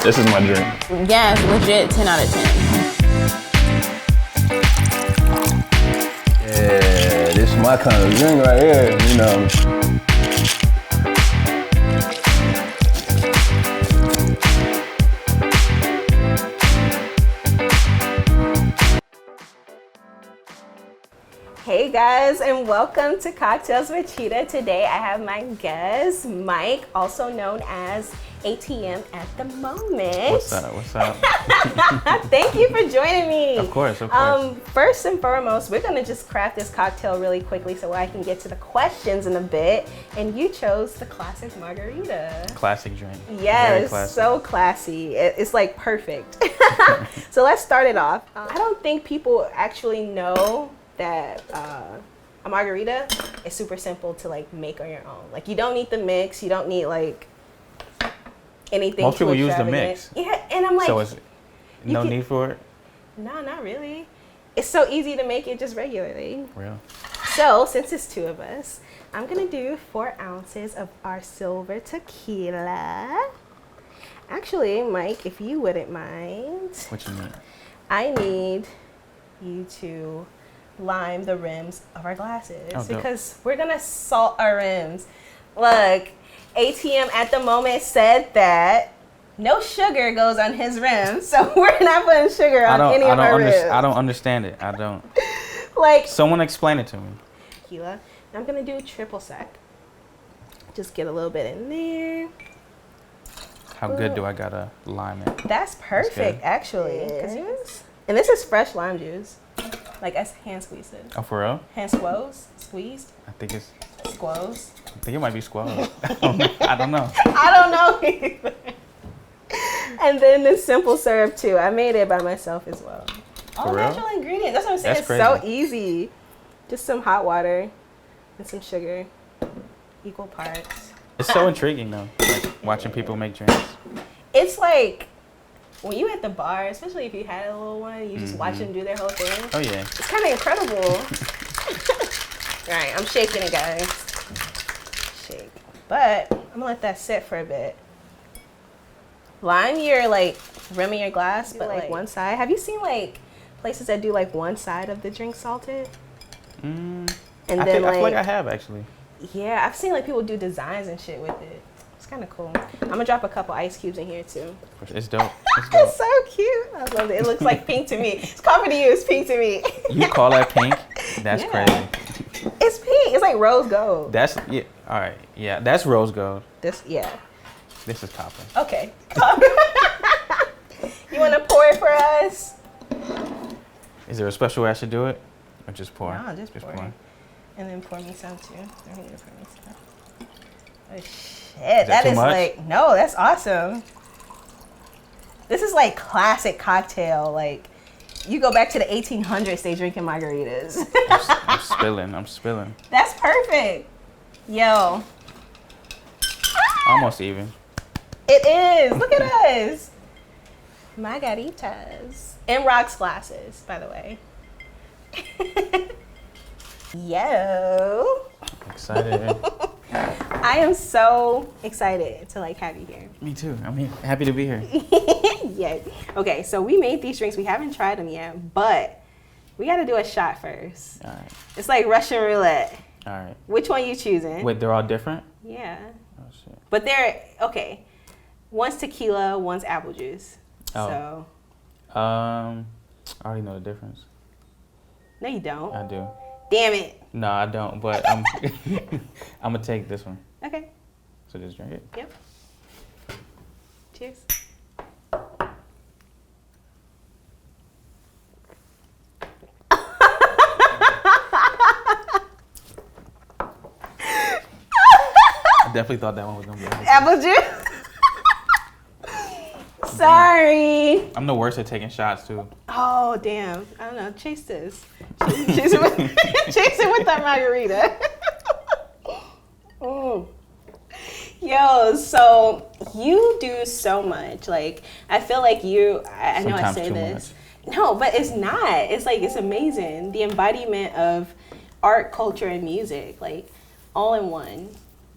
This is my drink. Yeah, it's legit 10 out of 10. Yeah, this is my kind of drink right here, you know. Hey guys, and welcome to Cocktails with Cheetah. Today I have my guest, Mike, also known as ATM at the moment. What's up? What's up? Thank you for joining me. Of course, of course. First and foremost, we're gonna just craft this cocktail really quickly so I can get to the questions in a bit. And you chose the classic margarita. Classic drink. Yes, classic. so classy. It's like perfect. So let's start it off. I don't think people actually know that a margarita is super simple to like make on your own. Like you don't need the mix. You don't need like anything. Most people use the extravagant. mix. Yeah, and I'm like, so is no need for it? No, not really. It's so easy to make it just regularly. Real. So since it's two of us, I'm gonna do 4 ounces of our silver tequila. Actually, Mike, if you wouldn't mind. What you need? I need you to lime the rims of our glasses because we're gonna salt our rims. Look, ATM at the moment said that no sugar goes on his rims, so we're not putting sugar on any of our rims. I don't understand it. I don't. Like, someone explain it to me. Tequila. I'm gonna do triple sec. Just get a little bit in there. How good do I gotta lime it? That's perfect, actually. And this is fresh lime juice. Like, I hand squeezed it. Oh, for real? Hand squeezed. I think it's... Squoze. I think it might be squoze. I don't know. I don't know either. And then the simple syrup, too. I made it by myself as well. All natural ingredients. That's what I'm saying. It's so easy. Just some hot water and some sugar. Equal parts. It's so intriguing, though. Like, watching people make drinks. It's like... when you at the bar, especially if you had a little one, you just watch them do their whole thing. Oh, yeah. It's kind of incredible. All right, I'm shaking it, guys. Shake. But I'm going to let that sit for a bit. Lime your, like, rim in your glass, but, like, one side. Have you seen, like, places that do, like, one side of the drink salted? And I feel like I have, actually. Yeah, I've seen, like, people do designs and shit with it. It's kind of cool. I'm gonna drop a couple ice cubes in here too. It's dope. It's dope. It's so cute. I love it. It looks like pink to me. It's coffee to you. It's pink to me. You call that pink? That's crazy. It's pink. It's like rose gold. That's yeah. All right. Yeah, that's rose gold. This This is copper. Okay. You wanna pour it for us? Is there a special way I should do it, or just pour? No, just pour. And then pour me some too. I need to pour me some. Oh shit, that is like, no, that's awesome. This is like classic cocktail. Like, you go back to the 1800s, they drinking margaritas. I'm spilling. That's perfect. Yo. Almost even. It is. Look at us. Margaritas. In rocks glasses, by the way. Yo. Excited. I am so excited to like have you here. Me too. I'm happy to be here. Yeah. Okay, so we made these drinks. We haven't tried them yet, but we got to do a shot first. All right. It's like Russian roulette. All right. Which one you choosing? Wait, they're all different? Yeah. Oh shit. But they're okay. One's tequila, one's apple juice. Oh. So. I already know the difference. No, you don't. I do. Damn it. No, I don't. But I'm gonna take this one. Okay. So just drink it. Yep. Cheers. I definitely thought that one was gonna be apple juice. Sorry. I'm the worst at taking shots too. Oh damn! I don't know. Chase this. Chase it with that margarita. Yo, so you do so much. Like, I feel like you. I know I say this. No, but it's not. It's like it's amazing. The embodiment of art, culture, and music, like all in one.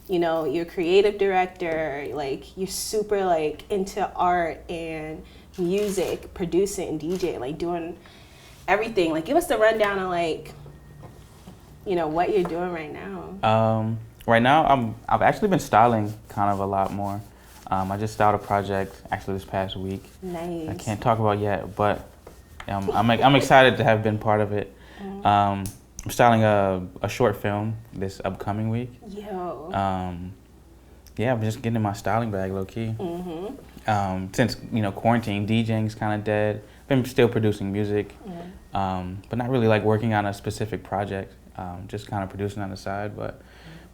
you know, you're a creative director, like you're super like into art and music, producing, DJ, like doing everything. Like give us the rundown of like, you know, what you're doing right now. Right now, I've actually been styling kind of a lot more. I just styled a project actually this past week. Nice. I can't talk about yet, but I'm excited to have been part of it. I'm styling a short film this upcoming week. Yo. Yeah, I'm just getting in my styling bag, low key. Since you know quarantine, DJing's kind of dead. Been still producing music, but not really like working on a specific project. Just kind of producing on the side. But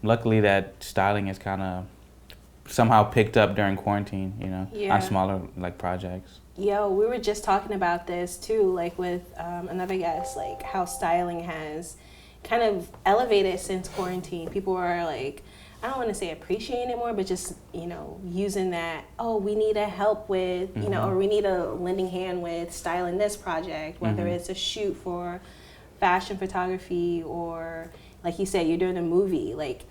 luckily, that styling is kind of somehow picked up during quarantine. You know, on smaller like projects. Yo, we were just talking about this too, like with another guest, like how styling has kind of elevated since quarantine. People are like, I don't want to say appreciating it more, but just, you know, using that, oh, we need a help with, you know, or we need a lending hand with styling this project, whether it's a shoot for fashion photography or, like you said, you're doing a movie. Like,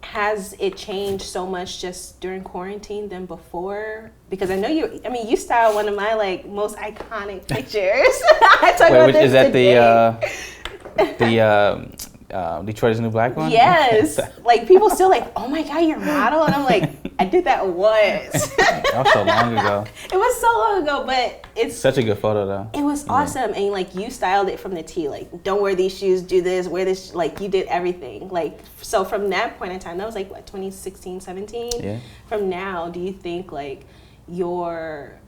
has it changed so much just during quarantine than before? Because I know you styled one of my like most iconic pictures. I talk about this is that today. the Detroit is the New Black one? Yes. Like people still like, oh my God, you're a model? And I'm like, I did that once. That was so long ago. It was so long ago, but it's such a good photo though. It was awesome. And like you styled it from the T. Like, don't wear these shoes, do this, wear this. Like you did everything. Like, so from that point in time, that was like what, 2016, 17? Yeah. From now, do you think like your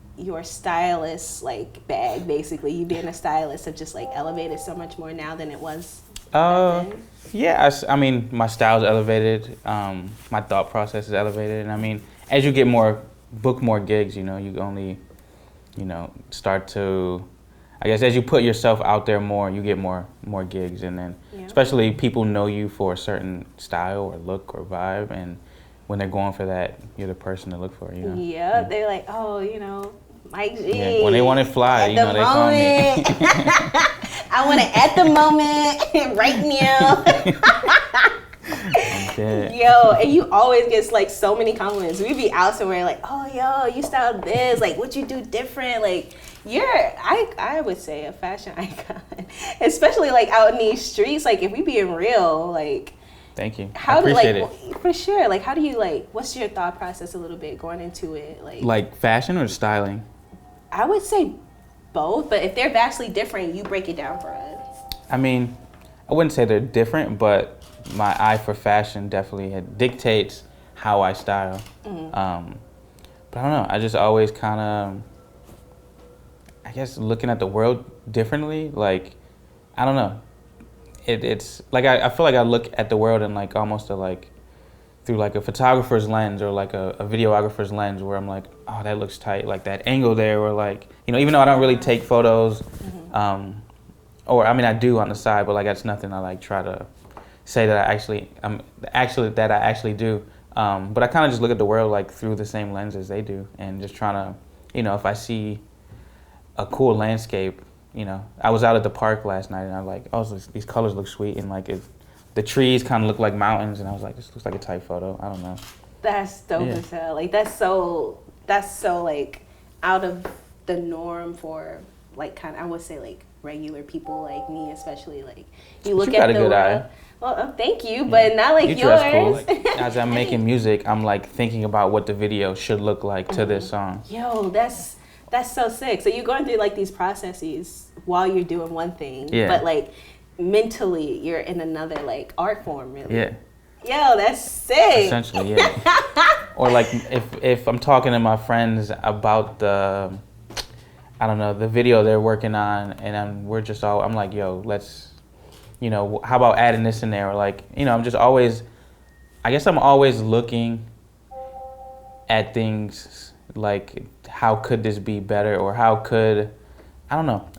stylist like bag, basically, you being a stylist, have just like elevated so much more now than it was back then? Yeah, I mean, my style's elevated. My thought process is elevated. And I mean, as you get book more gigs, you know, you only, you know, start to, I guess as you put yourself out there more, you get more gigs. And then especially people know you for a certain style or look or vibe. And when they're going for that, you're the person to look for, you know? Yeah, they're like, oh, you know, Mike G. Yeah, when they want it fly, you know, they call me. I want it at the moment, right now. I'm dead. Yo, and you always get like so many compliments. We be out somewhere like, oh, yo, you styled this. Like, what you do different? Like, you're, I would say, a fashion icon. Especially like out in these streets. Like, if we being real, like. Thank you. How I appreciate it. For sure. Like, how do you like? What's your thought process a little bit going into it? Like fashion or styling? I would say both, but if they're vastly different, you break it down for us. I mean, I wouldn't say they're different, but my eye for fashion definitely dictates how I style. But I don't know. I just always kind of, I guess, looking at the world differently. Like, I don't know. It's like I feel like I look at the world in like almost through like a photographer's lens or like a videographer's lens, where I'm like, oh, that looks tight, like that angle there, or like, you know, even though I don't really take photos, or I mean I do on the side, but like that's nothing I like try to say that I actually do. But I kind of just look at the world like through the same lens as they do, and just trying to, you know, if I see a cool landscape, you know, I was out at the park last night and I'm like, oh, these colors look sweet, and like the trees kind of look like mountains, and I was like, this looks like a tight photo. I don't know. That's dope as hell. Like that's so like out of the norm for like kind of, I would say like regular people like me, especially. Like you look at the world. Eye. Well, thank you, but not like yours. Cool. Like, as I'm making music, I'm like thinking about what the video should look like to this song. Yo, that's so sick. So you're going through like these processes while you're doing one thing, but like mentally you're in another like art form, really. Yeah. Yo, that's sick. Essentially, yeah. Or like if I'm talking to my friends about the video they're working on, and I'm like, yo, let's, you know, how about adding this in there? Or like, you know, I'm always looking at things like, how could this be better? Or how could, I don't know.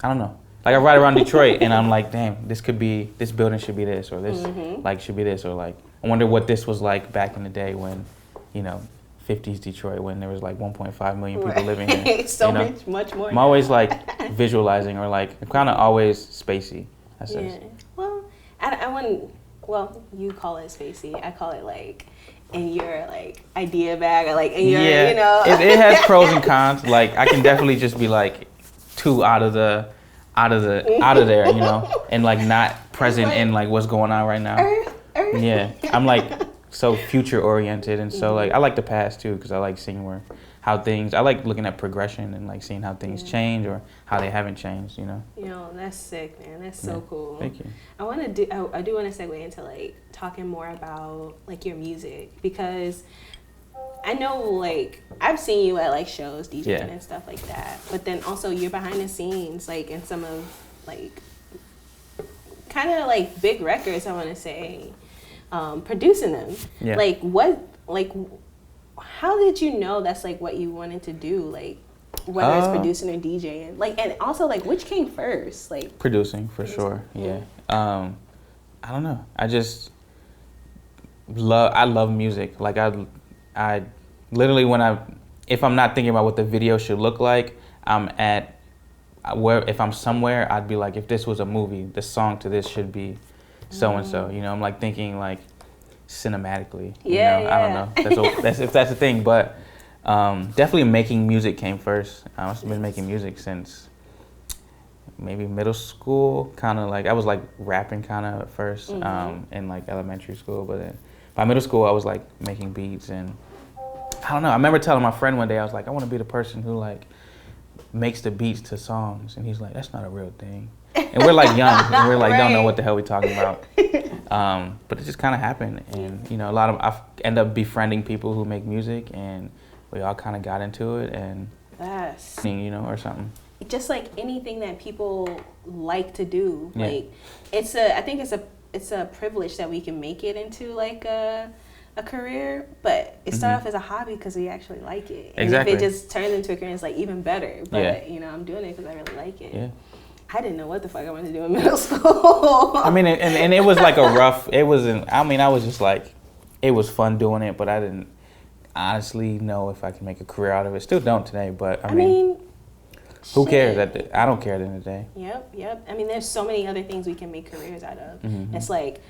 Like I ride around Detroit and I'm like, damn, this building should be this, or this like should be this, or like, I wonder what this was like back in the day when, you know, 50s Detroit, when there was like 1.5 million people living here. So you know? much more. I'm always like visualizing, or like I'm kind of always spacey. Yeah. Well, I wouldn't well, you call it spacey. I call it like in your like idea bag or like in your, Yeah, you know. it has pros and cons. Like I can definitely just be like too out of there, you know, and like not present in like what's going on right now. Earth. Yeah, I'm like so future oriented, and so like I like the past too because I like seeing I like looking at progression and like seeing how things change or how they haven't changed, you know. You know, that's sick, man. That's so cool. Thank you. I do want to segue into like talking more about like your music because I know like I've seen you at like shows, DJing and stuff like that. But then also you're behind the scenes like in some of like kind of like big records, I want to say, producing them. Yeah. Like how did you know that's like what you wanted to do? Like whether it's producing or DJing, like, and also like which came first? Like producing for sure. Yeah. I don't know. I just love music. Like I literally if I'm not thinking about what the video should look like, if I'm somewhere, I'd be like, if this was a movie, the song to this should be so and so. You know, I'm like thinking like cinematically. I don't know. That's if that's a thing, but definitely making music came first. I've been making music since maybe middle school. Kind of like I was like rapping kind of at first in like elementary school, but then by middle school I was like making beats and I don't know. I remember telling my friend one day I was like, I want to be the person who like makes the beats to songs, and he's like, that's not a real thing. And we're like young, and we're like don't know what the hell we're talking about. But it just kind of happened, and you know, I end up befriending people who make music, and we all kind of got into it, and you know, or something. Just like anything that people like to do, like I think it's a privilege that we can make it into like a career, but it started off as a hobby because we actually like it. And if it just turns into a career, it's like even better. But you know, I'm doing it because I really like it. Yeah. I didn't know what the fuck I wanted to do in middle school. I mean, and it was like I was just like, it was fun doing it, but I didn't honestly know if I could make a career out of it. Still don't today, but I mean who cares? I don't care at the end of the day. Yep. I mean, there's so many other things we can make careers out of. It's like,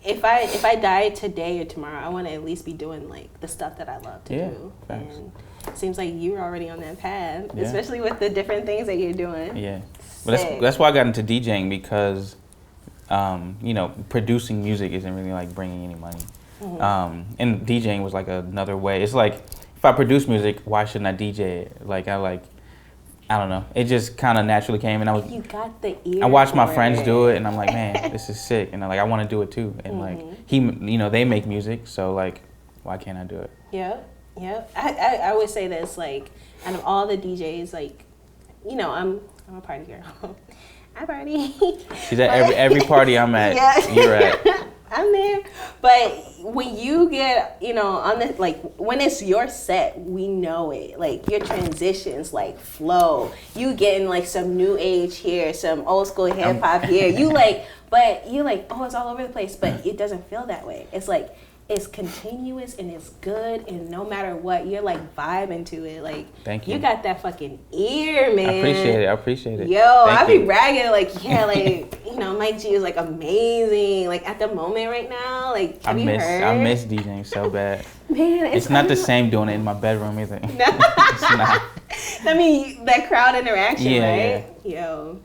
if I die today or tomorrow, I want to at least be doing like the stuff that I love to do. Thanks. And it seems like you're already on that path, especially with the different things that you're doing. Yeah. But that's why I got into DJing because, you know, producing music isn't really like bringing any money. And DJing was like another way. It's like, if I produce music, why shouldn't I DJ it? Like, I don't know. It just kind of naturally came, and you got the ear. I watched my friends do it, and I'm like, man, this is sick, and I want to do it too. And like you know, they make music, so like, why can't I do it? Yeah. I would say this, like, out of all the DJs, like, you know, I'm a party girl. I party. She's at every party I'm at. You're at. I'm there. But when you get, you know, on the, like, when it's your set, we know it. Like, your transitions, like, flow. You getting, like, some new age here, some old school hip hop here. But you're like, oh, it's all over the place. But it doesn't feel that way. It's like, it's continuous and it's good, and no matter what, you're like vibing to it. Like, thank you. You got that fucking ear, man. I appreciate it. Yo, I be bragging like, like, you know, Mike G is like amazing. Like at the moment right now, like, have you heard? I miss DJing so bad. Man, it's not the same doing it in my bedroom either. No. It's not. I mean, that crowd interaction, right? Yeah. Yo,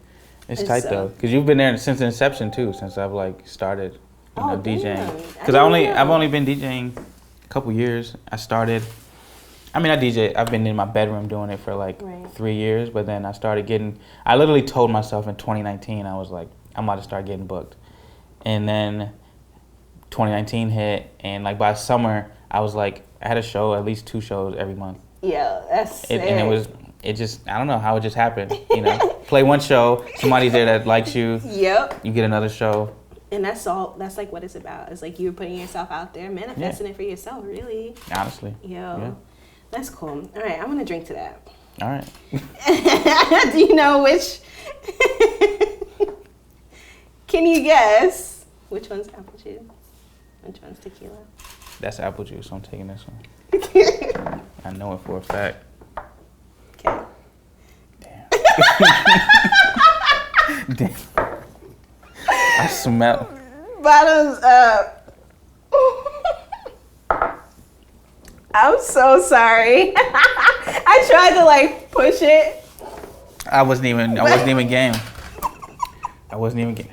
it's tight though, because you've been there since inception too, since I've like started. You know, DJing. Because I've only been DJing a couple years. I've been in my bedroom doing it for like 3 years, but then I literally told myself in 2019, I was like, I'm about to start getting booked. And then 2019 hit, and like by summer, I was like, I had a show, at least 2 shows every month. Yeah, that's sick. And it just, I don't know how it just happened, you know. Play one show, somebody's there that likes you. Yep. You get another show. And that's like what it's about. It's like you're putting yourself out there, manifesting it for yourself, really. Honestly. That's cool. All right, I'm going to drink to that. All right. Do you know which? Can you guess which one's apple juice? Which one's tequila? That's apple juice. I'm taking this one. I know it for a fact. Okay. Damn. Damn. I smell. Bottoms up. I'm so sorry. I tried to like push it. I wasn't even game. I wasn't even game.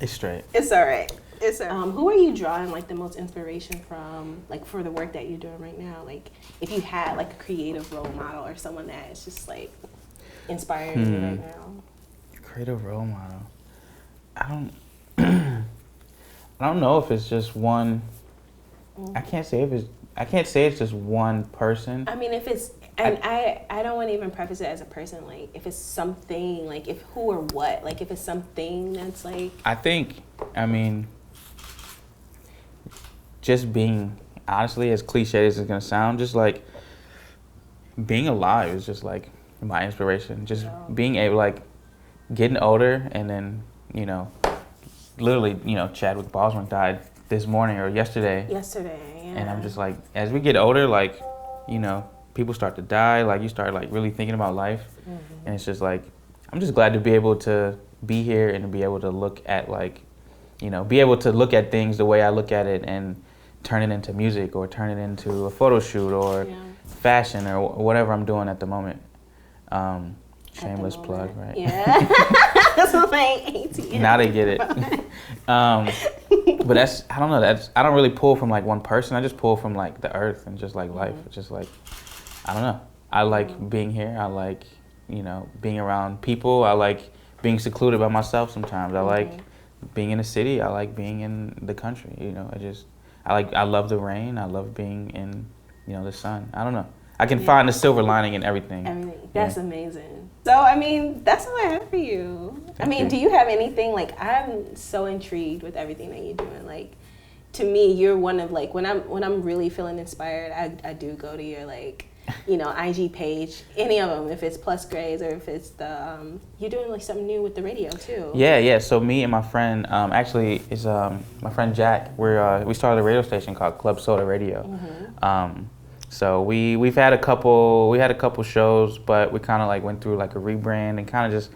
It's straight. It's all right. It's all right. Who are you drawing like the most inspiration from, like for the work that you're doing right now? Like if you had like a creative role model or someone that is just like inspiring you right now. Creative role model. I don't know if it's just one. I can't say it's just one person. I mean, if it's, and I don't want to even preface it as a person, like if it's something, like if who or what, like if it's something that's like. I mean, just being, honestly, as cliche as it's gonna sound, just like being alive is just like my inspiration. Just being able, like, getting older, and then, you know, literally, you know, Chadwick Boseman died this morning or yesterday. Yeah. And I'm just like, as we get older, like, you know, people start to die, like you start like really thinking about life. And it's just like, I'm just glad to be able to be here and to be able to look at, like, you know, be able to look at things the way I look at it and turn it into music or turn it into a photo shoot or fashion or whatever I'm doing at the moment. Shameless plug, right? Yeah. That's what my ATM. Now they get it. But that's, I don't know, I don't really pull from like one person. I just pull from like the earth and just like life. It's just like, I don't know. I like being here. I like, you know, being around people. I like being secluded by myself sometimes. I like being in the city. I like being in the country. You know, I love the rain. I love being in, you know, the sun. I don't know. I can find the silver lining in everything. That's amazing. So, I mean, that's all I have for you. Do you have anything, like, I'm so intrigued with everything that you're doing. Like, to me, you're one of, like, when I'm really feeling inspired, I do go to your, like, you know, IG page, any of them, if it's Plus Grades or if it's the, you're doing, like, something new with the radio, too. Yeah. So me and my friend, actually, is my friend Jack. We started a radio station called Club Soda Radio. So we had a couple shows, but we kind of like went through like a rebrand and kind of just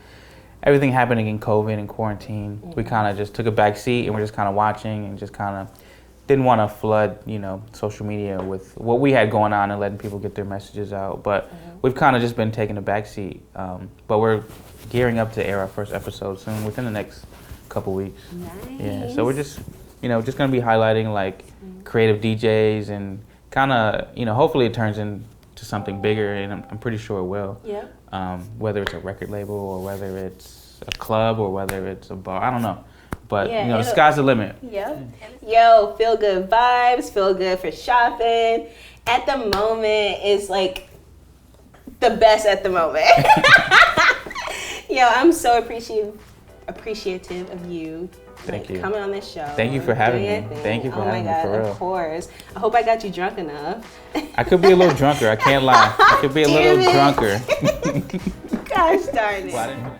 everything happening in COVID and quarantine. We kind of just took a back seat and we're just kind of watching and just kind of didn't want to flood, you know, social media with what we had going on and letting people get their messages out. But we've kind of just been taking a back seat. But we're gearing up to air our first episode soon, within the next couple weeks. Nice. Yeah. So we're just, you know, just gonna be highlighting like creative DJs and kind of, you know, hopefully it turns into something bigger, and I'm pretty sure it will. Yeah. Whether it's a record label or whether it's a club or whether it's a bar, I don't know. But, you know, the sky's the limit. Yep. Yo, feel good vibes, feel good for shopping. At the moment, is like the best at the moment. Yo, I'm so appreciative of you. Thank you. Coming on this show. Thank you for having me. Thank you for having me, for real. Of course. I hope I got you drunk enough. I could be a little drunker. I can't lie. I could be a little drunker. Gosh darn it.